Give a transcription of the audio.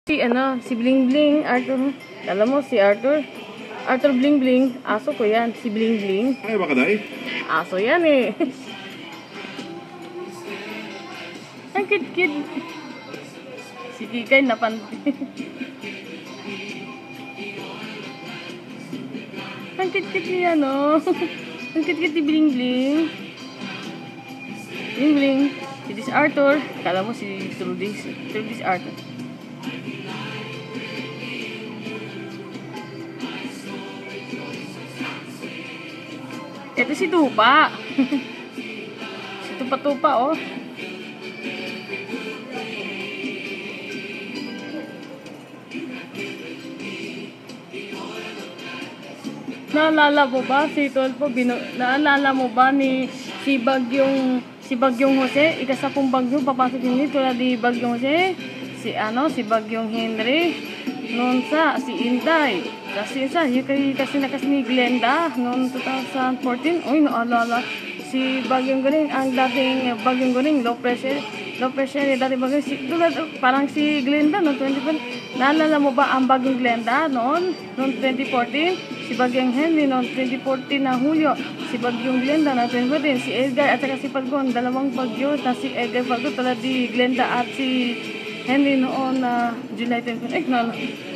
Si Bling Bling, Arthur. Alam mo, si Arthur. Arthur Bling Bling. Aso ko yan, si Bling Bling. Ay, baka day? Aso yan eh. Ang kid-kid. Si Kikay napanti. Ang kid-kid niya, no? Ang kid-kid ni Bling Bling. Bling Bling. Si this Arthur. Kala mo si Trudy. Trudy's Arthur. Ito si Tupa. Si Tupa-Tupa, oh. Naalala mo ba si Tolpo? Naalala mo ba ni si Bagyong Jose? Ikasapong bagyo papasok din tulad ni Bagyong Jose. Si Bagyong Henry. Noon si Inday. Kasi nakas ni Glenda noong 2014. Uy, naalala. Si Bagyong Guning, ang dating Bagyong Guning, low pressure, dati Bagyong, parang si Glenda noong 2014. Naalala mo ba ang Bagyong Glenda noong 2014? Si Bagyong Henry noong 2014 na Hulyo. Si Bagyong Glenda noong 2014. Si Edgar at saka si Falcon, dalawang bagyo na si Edgar Falcon tulad ni Glenda at si Henry noon na July 2014.